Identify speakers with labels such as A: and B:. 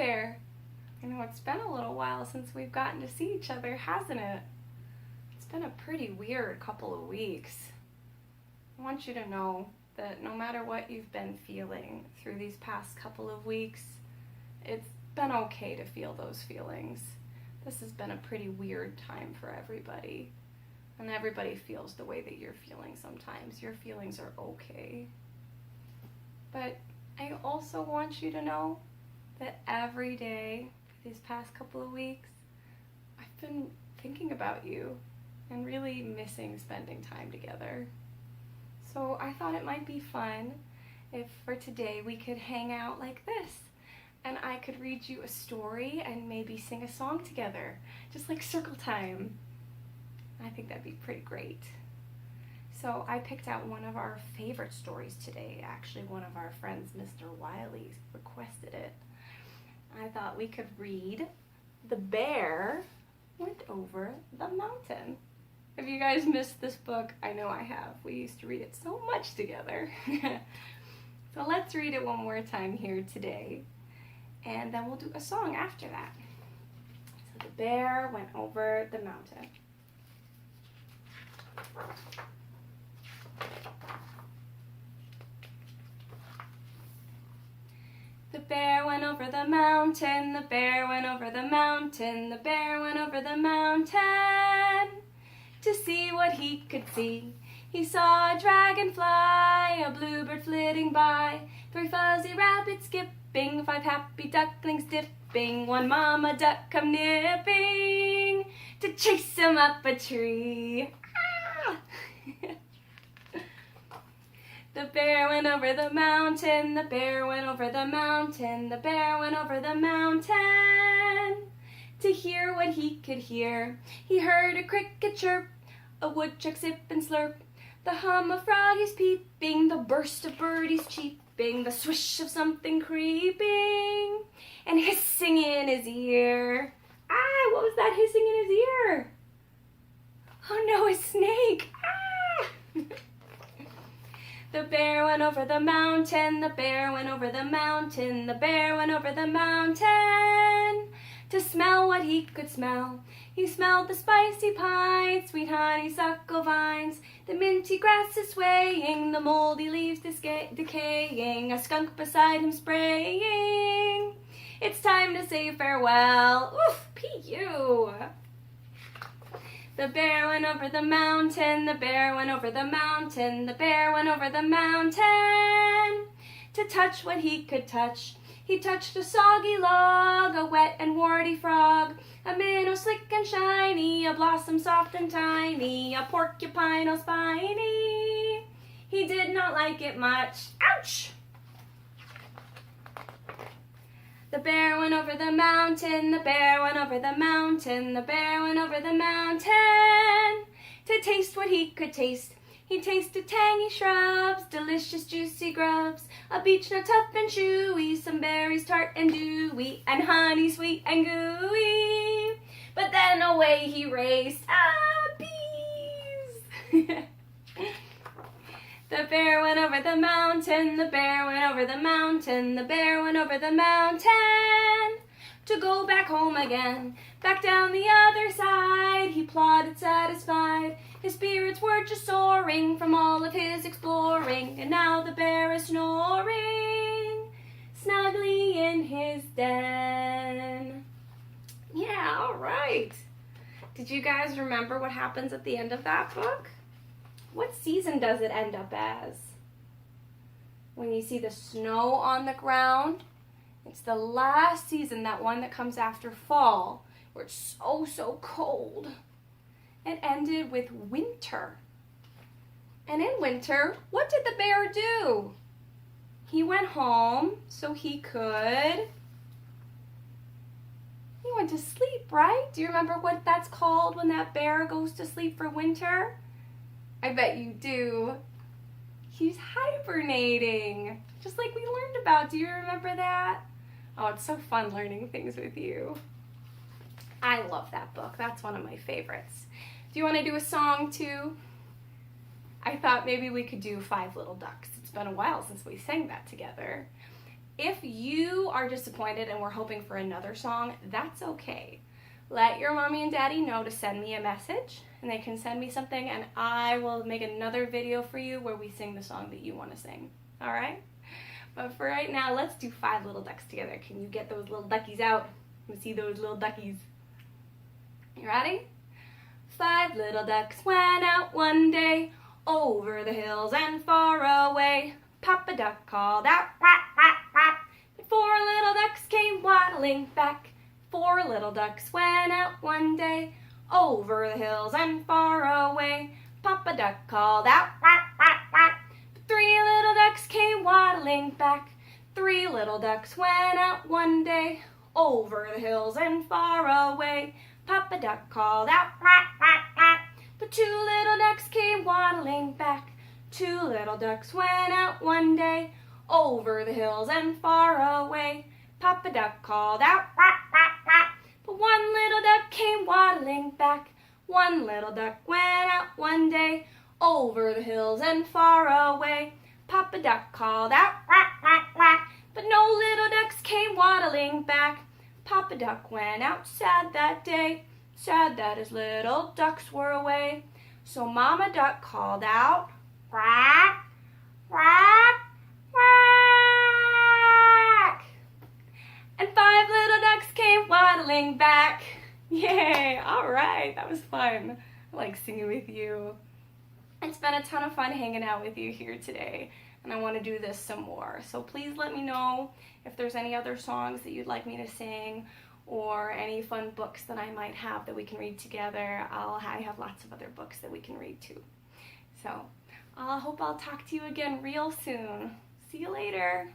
A: there. I know it's been a little while since we've gotten to see each other, hasn't it? It's been a pretty weird couple of weeks. I want you to know that no matter what you've been feeling through these past couple of weeks, it's been okay to feel those feelings. This has been a pretty weird time for everybody. And everybody feels the way that you're feeling sometimes. Your feelings are okay. But I also want you to know that every day for these past couple of weeks, I've been thinking about you and really missing spending time together. So I thought it might be fun if for today we could hang out like this and I could read you a story and maybe sing a song together, just like circle time. I think that'd be pretty great. So I picked out one of our favorite stories today. Actually, one of our friends, Mr. Wiley, requested it. I thought we could read The Bear Went Over the Mountain. Have you guys missed this book? I know I have. We used to read it so much together. So let's read it one more time here today. And then we'll do a song after that. So the bear went over the mountain. The bear went over the mountain, the bear went over the mountain, the bear went over the mountain to see what he could see. He saw a dragonfly, a bluebird flitting by, 3 fuzzy rabbits skipping, 5 happy ducklings dipping, 1 mama duck come nipping to chase him up a tree. Ah! The bear went over the mountain, the bear went over the mountain, the bear went over the mountain to hear what he could hear. He heard a cricket chirp, a woodchuck sip and slurp, the hum of froggies peeping, the burst of birdies cheeping, the swish of something creeping and hissing in his ear. Ah, what was that hissing in his ear? Oh no, a snake! Ah! The bear went over the mountain, the bear went over the mountain, the bear went over the mountain to smell what he could smell. He smelled the spicy pine, sweet honeysuckle vines, the minty grasses swaying, the moldy leaves decaying, a skunk beside him spraying. It's time to say farewell. Oof, P.U. The bear went over the mountain, the bear went over the mountain, the bear went over the mountain to touch what he could touch. He touched a soggy log, a wet and warty frog, a minnow slick and shiny, a blossom soft and tiny, a porcupine all spiny. He did not like it much. Ouch! The bear went over the mountain, the bear went over the mountain, the bear went over the mountain to taste what he could taste. He tasted tangy shrubs, delicious juicy grubs, a beech nut tough and chewy, some berries tart and dewy, and honey sweet and gooey. But then away he raced. Ah, bees! The bear went over the mountain, the bear went over the mountain, the bear went over the mountain to go back home again. Back down the other side, he plodded satisfied. His spirits were just soaring from all of his exploring, and now the bear is snoring snugly in his den. Yeah, all right. Did you guys remember what happens at the end of that book? What season does it end up as? When you see the snow on the ground, it's the last season, that one that comes after fall, where it's so cold. It ended with winter. And in winter, what did the bear do? He went home so he went to sleep, right? Do you remember what that's called when that bear goes to sleep for winter? I bet you do. He's hibernating, just like we learned about. Do you remember that? Oh, it's so fun learning things with you. I love that book. That's one of my favorites. Do you want to do a song too? I thought maybe we could do 5 Little Ducks. It's been a while since we sang that together. If you are disappointed and we're hoping for another song, that's okay. Let your mommy and daddy know to send me a message, and they can send me something, and I will make another video for you where we sing the song that you want to sing. All right? But for right now, let's do 5 Little Ducks together. Can you get those little duckies out? Let me see those little duckies. You ready? 5 little ducks went out one day, over the hills and far away. Papa Duck called out, quack, quack, quack. But 4 little ducks came waddling back. 4 little ducks went out one day, over the hills and far away. Papa Duck called out, quack, quack, quack. But 3 little ducks came waddling back. 3 little ducks went out one day, over the hills and far away. Papa Duck called out, quack, quack, quack. But 2 little ducks came waddling back. 2 little ducks went out one day, over the hills and far away. Papa Duck called out, quack, quack, quack. But 1 little duck came waddling back. 1 little duck went out one day, over the hills and far away. Papa Duck called out, quack, quack, quack. But no little ducks came waddling back. Papa Duck went out sad that day, sad that his little ducks were away. So Mama Duck called out, quack, quack, quack. And 5 little ducks came waddling back. Yay, all right, that was fun. I like singing with you. It's been a ton of fun hanging out with you here today, and I want to do this some more. So please let me know if there's any other songs that you'd like me to sing, or any fun books that I might have that we can read together. I have lots of other books that we can read too. So I hope I'll talk to you again real soon. See you later.